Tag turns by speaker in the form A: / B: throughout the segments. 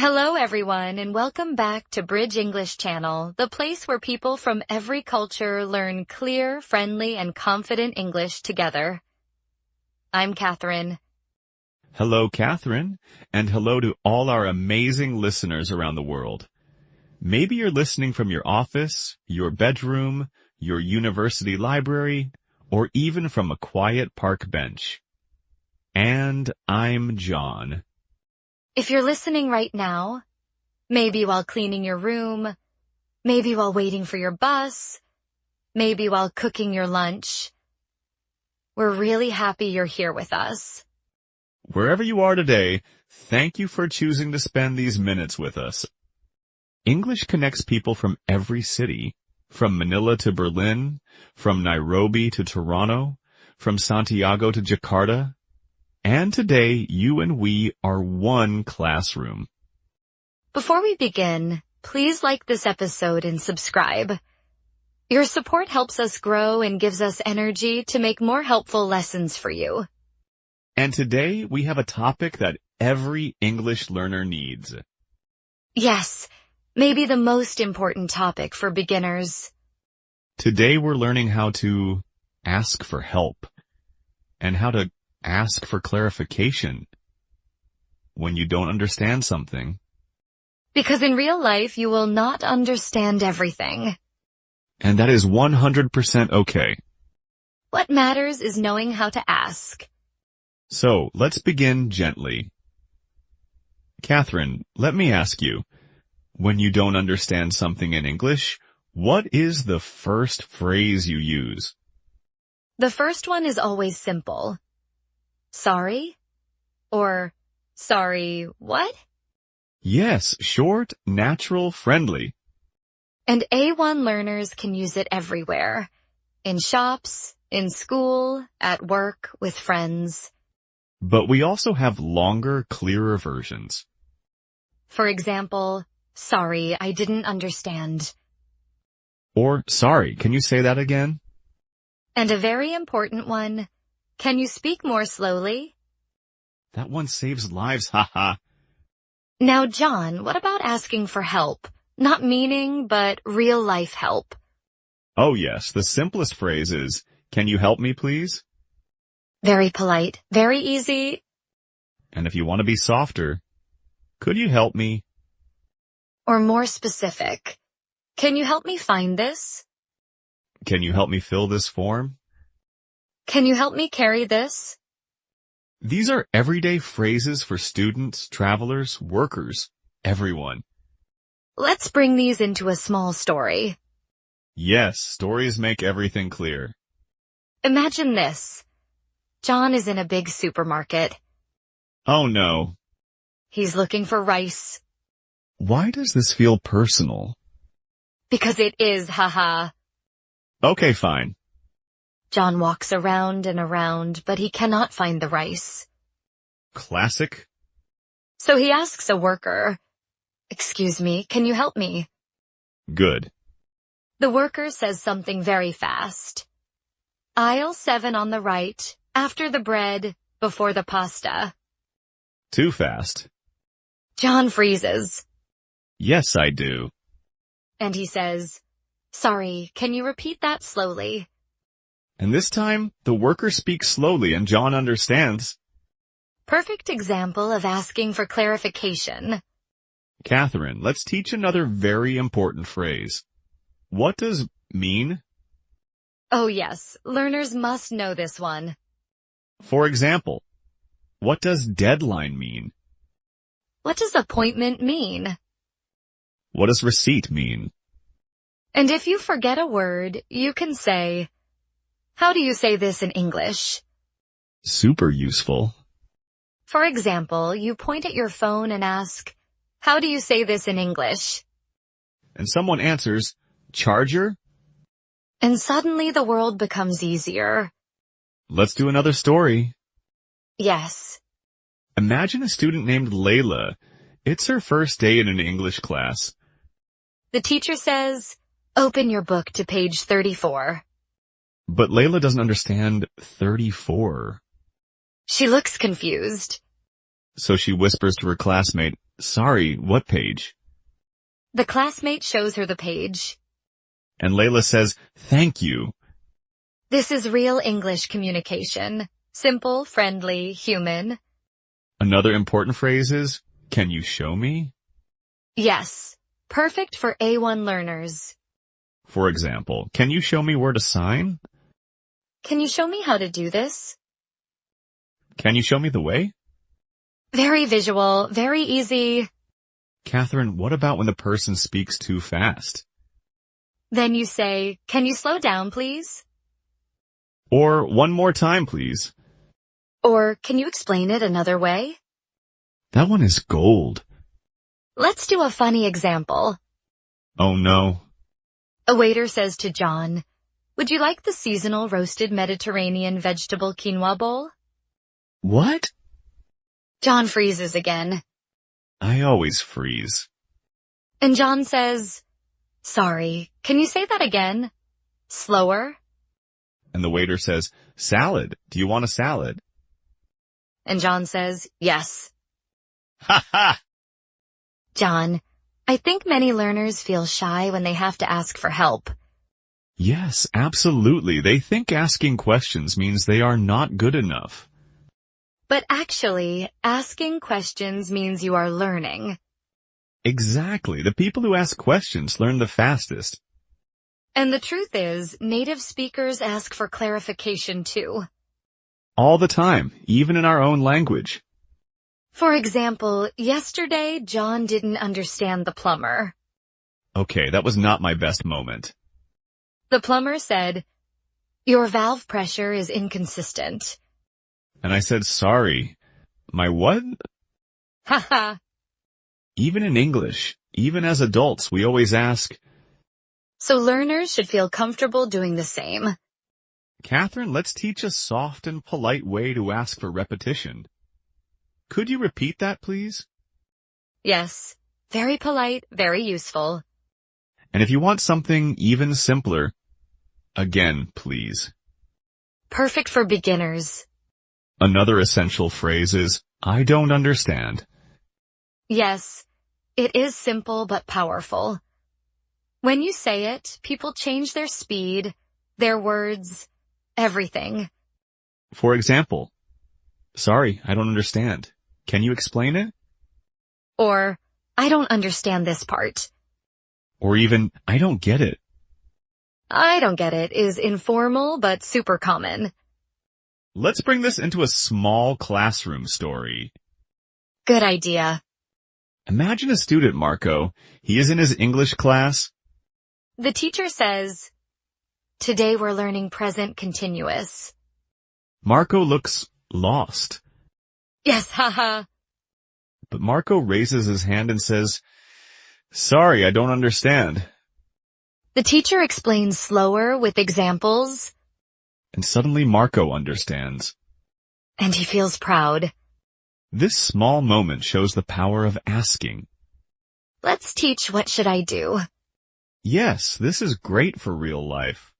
A: Hello everyone and welcome back to Bridge English Channel, the place where people from every culture learn clear, friendly, and confident English together. I'm Catherine.
B: Hello, Catherine, and hello to all our amazing listeners around the world. Maybe you're listening from your office, your bedroom, your university library, or even from a quiet park bench. And I'm John.
A: If you're listening right now, maybe while cleaning your room, maybe while waiting for your bus, maybe while cooking your lunch, we're really happy you're here with us.
B: Wherever you are today, thank you for choosing to spend these minutes with us. English connects people from every city, from Manila to Berlin, from Nairobi to Toronto, from Santiago to Jakarta. And today, you and we are one classroom.
A: Before we begin, please like this episode and subscribe. Your support helps us grow and gives us energy to make more helpful lessons for you.
B: And today, we have a topic that every English learner needs.
A: Yes, maybe the most important topic for beginners.
B: Today, we're learning how to ask for help and how to ask for clarification when you don't understand something.
A: Because in real life, you will not understand everything.
B: And that is 100% okay.
A: What matters is knowing how to ask.
B: So, let's begin gently. Catherine, let me ask you, when you don't understand something in English, what is the first phrase you use?
A: The first one is always simple. Sorry? Or, sorry, what?
B: Yes, short, natural, friendly.
A: And A1 learners can use it everywhere. In shops, in school, at work, with friends.
B: But we also have longer, clearer versions.
A: For example, sorry, I didn't understand.
B: Or, sorry, can you say that again?
A: And a very important one, can you speak more slowly?
B: That one saves lives, haha.
A: Now, John, what about asking for help? Not meaning, but real-life help.
B: Oh yes, the simplest phrase is, can you help me please?
A: Very polite, very easy.
B: And if you want to be softer, could you help me?
A: Or more specific, can you help me find this?
B: Can you help me fill this form?
A: Can you help me carry this?
B: These are everyday phrases for students, travelers, workers, everyone.
A: Let's bring these into a small story.
B: Yes, stories make everything clear.
A: Imagine this. John is in a big supermarket.
B: Oh no.
A: He's looking for rice.
B: Why does this feel personal?
A: Because it is, haha.
B: Okay, fine.
A: John walks around and around, but he cannot find the rice.
B: Classic.
A: So he asks a worker, "Excuse me, can you help me?"
B: Good.
A: The worker says something very fast. Aisle 7 on the right, after the bread, before the pasta.
B: Too fast.
A: John freezes.
B: Yes, I do.
A: And he says, "Sorry, can you repeat that slowly?"
B: And this time, the worker speaks slowly and John understands.
A: Perfect example of asking for clarification.
B: Catherine, let's teach another very important phrase. What does mean?
A: Oh yes, learners must know this one.
B: For example, what does deadline mean?
A: What does appointment mean?
B: What does receipt mean?
A: And if you forget a word, you can say, how do you say this in English?
B: Super useful.
A: For example, you point at your phone and ask, how do you say this in English?
B: And someone answers, charger?
A: And suddenly the world becomes easier.
B: Let's do another story.
A: Yes.
B: Imagine a student named Layla. It's her first day in an English class.
A: The teacher says, open your book to page 34.
B: But Layla doesn't understand 34.
A: She looks confused.
B: So she whispers to her classmate, Sorry, what page?
A: The classmate shows her the page.
B: And Layla says, thank you.
A: This is real English communication. Simple, friendly, human.
B: Another important phrase is, can you show me?
A: Yes. Perfect for A1 learners.
B: For example, can you show me where to sign?
A: Can you show me how to do this?
B: Can you show me the way?
A: Very visual, very easy.
B: Catherine, what about when the person speaks too fast?
A: Then you say, can you slow down, please?
B: Or one more time, please.
A: Or can you explain it another way?
B: That one is gold.
A: Let's do a funny example.
B: Oh no.
A: A waiter says to John, would you like the seasonal roasted Mediterranean vegetable quinoa bowl?
B: What?
A: John freezes again.
B: I always freeze.
A: And John says, sorry, can you say that again? Slower?
B: And the waiter says, salad. Do you want a salad?
A: And John says, yes.
B: Ha ha!
A: John, I think many learners feel shy when they have to ask for help.
B: Yes, absolutely. They think asking questions means they are not good enough.
A: But actually, asking questions means you are learning.
B: Exactly. The people who ask questions learn the fastest.
A: And the truth is, native speakers ask for clarification too.
B: All the time, even in our own language.
A: For example, yesterday John didn't understand the plumber.
B: Okay, that was not my best moment.
A: The plumber said, your valve pressure is inconsistent.
B: And I said, sorry. My what?
A: Haha.
B: Even in English, even as adults, we always ask.
A: So learners should feel comfortable doing the same.
B: Catherine, let's teach a soft and polite way to ask for repetition. Could you repeat that, please?
A: Yes. Very polite, very useful.
B: And if you want something even simpler, again, please.
A: Perfect for beginners.
B: Another essential phrase is, I don't understand.
A: Yes. It is simple but powerful. When you say it, people change their speed, their words, everything.
B: For example, sorry, I don't understand. Can you explain it?
A: Or, I don't understand this part.
B: Or even, I don't get it.
A: I don't get it is informal but super common.
B: Let's bring this into a small classroom story.
A: Good idea.
B: Imagine a student, Marco. He is in his English class.
A: The teacher says, today we're learning present continuous.
B: Marco looks lost.
A: Yes, haha.
B: But Marco raises his hand and says, sorry, I don't understand.
A: The teacher explains slower with examples.
B: And suddenly Marco understands.
A: And he feels proud.
B: This small moment shows the power of asking.
A: Let's teach what should I do.
B: Yes, this is great for real life.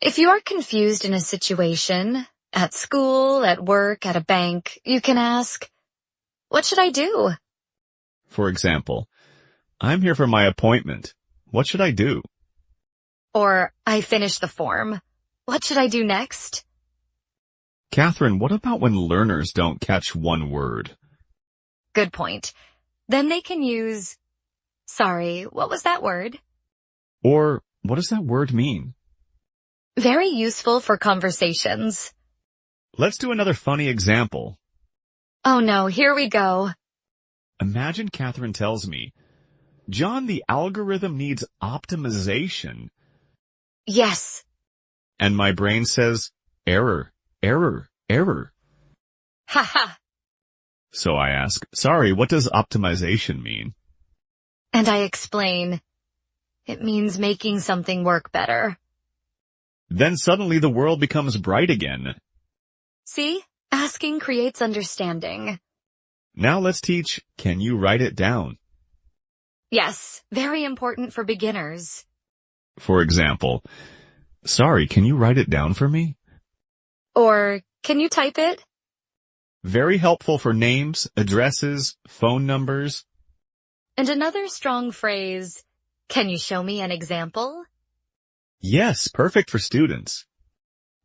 A: If you are confused in a situation, at school, at work, at a bank, you can ask, what should I do?
B: For example, I'm here for my appointment. What should I do?
A: Or, I finished the form. What should I do next?
B: Catherine, what about when learners don't catch one word?
A: Good point. Then they can use, sorry, what was that word?
B: Or, what does that word mean?
A: Very useful for conversations.
B: Let's do another funny example.
A: Oh no, here we go.
B: Imagine Catherine tells me, John, the algorithm needs optimization.
A: Yes.
B: And my brain says, error, error, error.
A: Haha.
B: So I ask, sorry, what does optimization mean?
A: And I explain, it means making something work better.
B: Then suddenly the world becomes bright again.
A: See? Asking creates understanding.
B: Now let's teach, can you write it down?
A: Yes, very important for beginners.
B: For example, sorry, can you write it down for me?
A: Or, can you type it?
B: Very helpful for names, addresses, phone numbers.
A: And another strong phrase, can you show me an example?
B: Yes, perfect for students.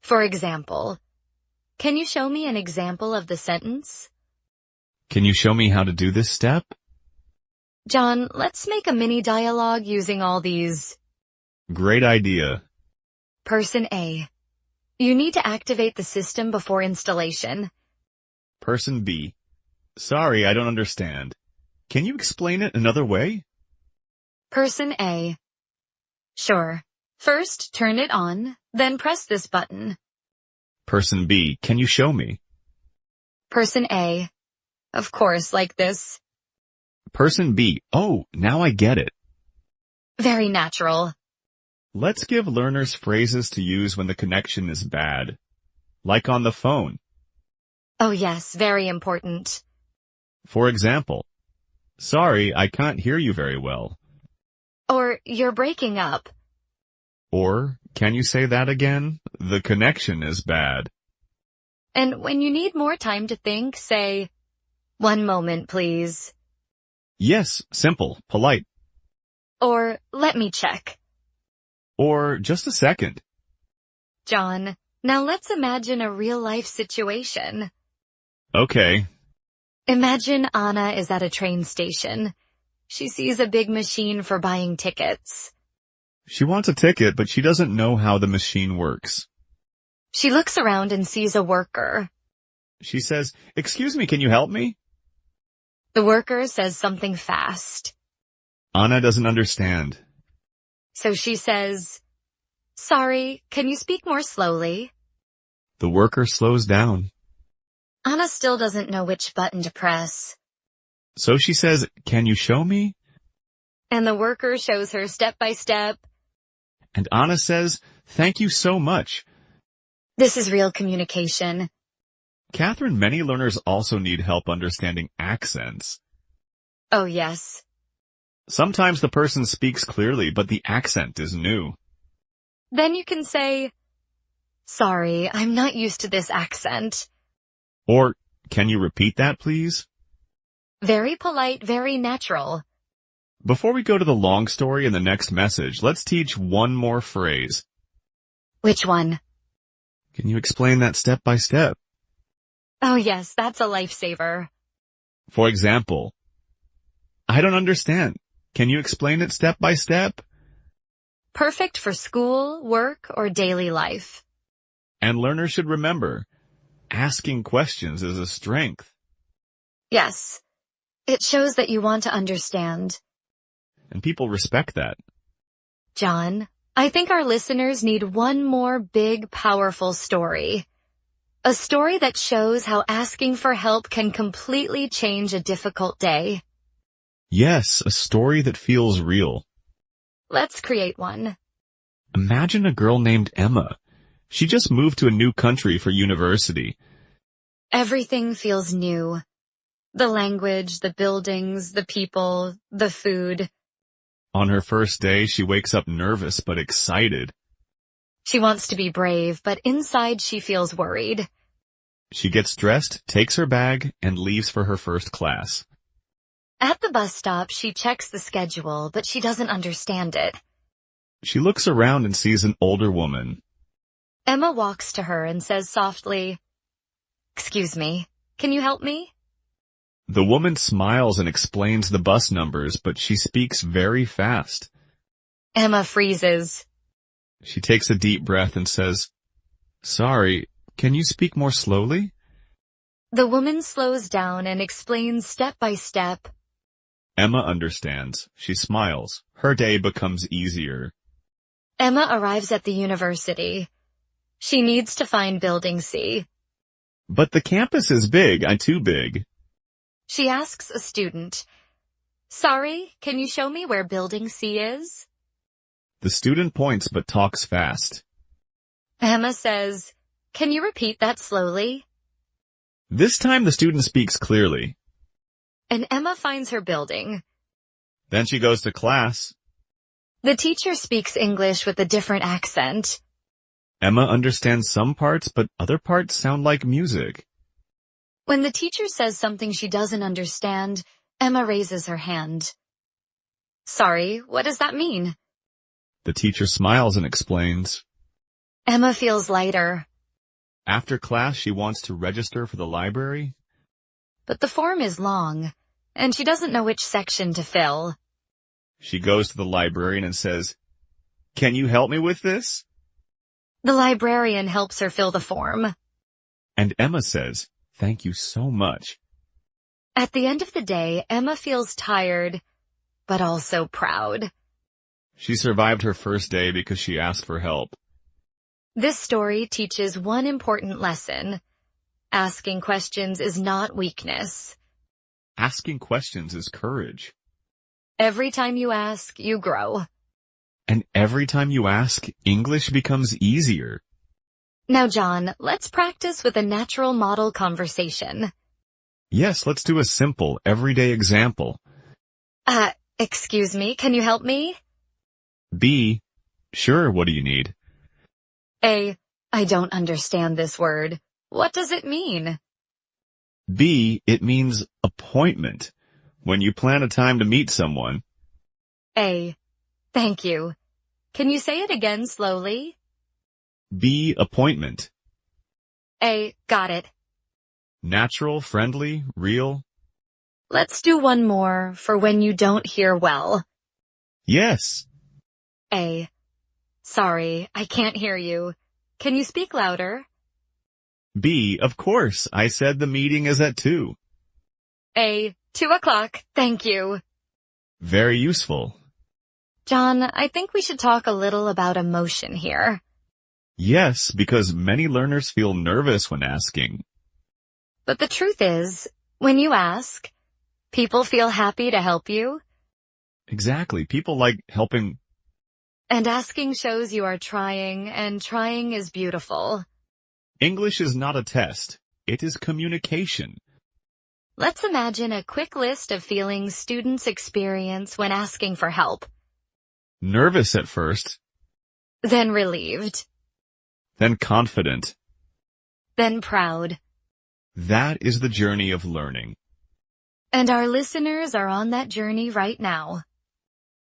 A: For example, can you show me an example of the sentence?
B: Can you show me how to do this step?
A: John, let's make a mini dialogue using all these.
B: Great idea.
A: Person A. You need to activate the system before installation.
B: Person B. Sorry, I don't understand. Can you explain it another way?
A: Person A. Sure. First, turn it on, then press this button.
B: Person B. Can you show me?
A: Person A. Of course, like this.
B: Person B. Oh, now I get it.
A: Very natural.
B: Let's give learners phrases to use when the connection is bad. Like on the phone.
A: Oh yes, very important.
B: For example, sorry, I can't hear you very well.
A: Or, you're breaking up.
B: Or, can you say that again? The connection is bad.
A: And when you need more time to think, say, 1 moment, please.
B: Yes, simple, polite.
A: Or, let me check.
B: Or, just a second.
A: John, now let's imagine a real-life situation.
B: Okay.
A: Imagine Anna is at a train station. She sees a big machine for buying tickets.
B: She wants a ticket, but she doesn't know how the machine works.
A: She looks around and sees a worker.
B: She says, "Excuse me, can you help me?"
A: The worker says something fast.
B: Anna doesn't understand.
A: So she says, sorry, can you speak more slowly?
B: The worker slows down.
A: Anna still doesn't know which button to press.
B: So she says, "Can you show me?"
A: And the worker shows her step by step.
B: And Anna says, "Thank you so much."
A: This is real communication.
B: Catherine, many learners also need help understanding accents.
A: Oh yes.
B: Sometimes the person speaks clearly, but the accent is new.
A: Then you can say, sorry, I'm not used to this accent.
B: Or, can you repeat that, please?
A: Very polite, very natural.
B: Before we go to the long story and the next message, let's teach one more phrase.
A: Which one?
B: Can you explain that step by step?
A: Oh yes, that's a lifesaver.
B: For example, I don't understand. Can you explain it step by step?
A: Perfect for school, work, or daily life.
B: And learners should remember, asking questions is a strength.
A: Yes. It shows that you want to understand.
B: And people respect that.
A: John, I think our listeners need one more big, powerful story. A story that shows how asking for help can completely change a difficult day.
B: Yes, a story that feels real.
A: Let's create one.
B: Imagine a girl named Emma. She just moved to a new country for university.
A: Everything feels new. The language, the buildings, the people, the food.
B: On her first day, she wakes up nervous but excited.
A: She wants to be brave, but inside she feels worried.
B: She gets dressed, takes her bag, and leaves for her first class.
A: At the bus stop, she checks the schedule, but she doesn't understand it.
B: She looks around and sees an older woman.
A: Emma walks to her and says softly, "Excuse me, can you help me?"
B: The woman smiles and explains the bus numbers, but she speaks very fast.
A: Emma freezes.
B: She takes a deep breath and says, "Sorry, can you speak more slowly?"
A: The woman slows down and explains step by step.
B: Emma understands. She smiles. Her day becomes easier.
A: Emma arrives at the university. She needs to find Building C.
B: But the campus is big, too big.
A: She asks a student, "Sorry, can you show me where Building C is?"
B: The student points but talks fast.
A: Emma says, "Can you repeat that slowly?"
B: This time the student speaks clearly.
A: And Emma finds her building.
B: Then she goes to class.
A: The teacher speaks English with a different accent.
B: Emma understands some parts, but other parts sound like music.
A: When the teacher says something she doesn't understand, Emma raises her hand. Sorry, what does that mean?
B: The teacher smiles and explains.
A: Emma feels lighter.
B: After class, she wants to register for the library.
A: But the form is long, and she doesn't know which section to fill.
B: She goes to the librarian and says, "Can you help me with this?"
A: The librarian helps her fill the form.
B: And Emma says, "Thank you so much."
A: At the end of the day, Emma feels tired, but also proud.
B: She survived her first day because she asked for help.
A: This story teaches one important lesson. Asking questions is not weakness.
B: Asking questions is courage.
A: Every time you ask, you grow.
B: And every time you ask, English becomes easier.
A: Now, John, let's practice with a natural model conversation.
B: Yes, let's do a simple, everyday example.
A: Excuse me, can you help me?
B: B, sure, what do you need?
A: A, I don't understand this word. What does it mean?
B: B, it means appointment. When you plan a time to meet someone.
A: A, thank you. Can you say it again slowly?
B: B, appointment.
A: A, got it.
B: Natural, friendly, real.
A: Let's do one more for when you don't hear well.
B: Yes.
A: A, sorry, I can't hear you. Can you speak louder?
B: B, of course, I said the meeting is at 2.
A: A, 2:00, thank you.
B: Very useful.
A: John, I think we should talk a little about emotion here.
B: Yes, because many learners feel nervous when asking.
A: But the truth is, when you ask, people feel happy to help you.
B: Exactly, people like helping.
A: And asking shows you are trying, and trying is beautiful.
B: English is not a test, it is communication.
A: Let's imagine a quick list of feelings students experience when asking for help.
B: Nervous at first.
A: Then relieved.
B: Then confident.
A: Then proud.
B: That is the journey of learning.
A: And our listeners are on that journey right now.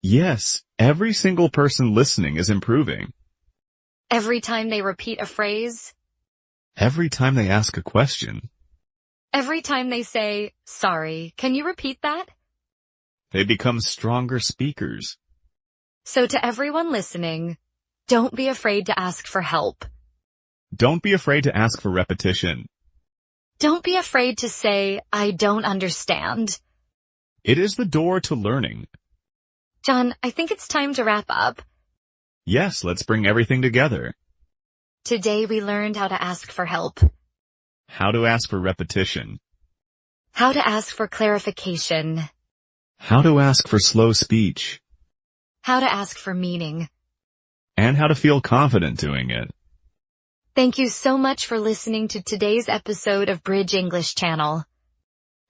B: Yes, every single person listening is improving.
A: Every time they repeat a phrase.
B: Every time they ask a question.
A: Every time they say, sorry, can you repeat that?
B: They become stronger speakers.
A: So to everyone listening, don't be afraid to ask for help.
B: Don't be afraid to ask for repetition.
A: Don't be afraid to say, I don't understand.
B: It is the door to learning.
A: John, I think it's time to wrap up.
B: Yes, let's bring everything together.
A: Today we learned how to ask for help.
B: How to ask for repetition.
A: How to ask for clarification.
B: How to ask for slow speech.
A: How to ask for meaning.
B: And how to feel confident doing it.
A: Thank you so much for listening to today's episode of Bridge English Channel.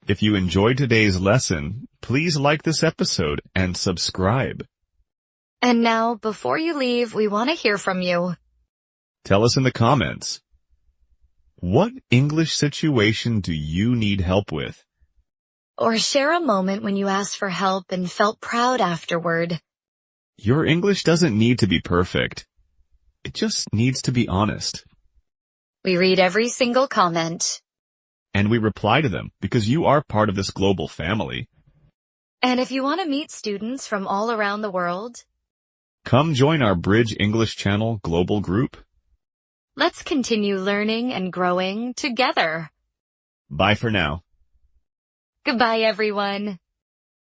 B: If you enjoyed today's lesson, please like this episode and subscribe.
A: And now, before you leave, we want to hear from you.
B: Tell us in the comments. What English situation do you need help with?
A: Or share a moment when you asked for help and felt proud afterward.
B: Your English doesn't need to be perfect. It just needs to be honest.
A: We read every single comment.
B: And we reply to them because you are part of this global family.
A: And if you want to meet students from all around the world,
B: come join our Bridge English Channel global group.
A: Let's continue learning and growing together.
B: Bye for now.
A: Goodbye, everyone.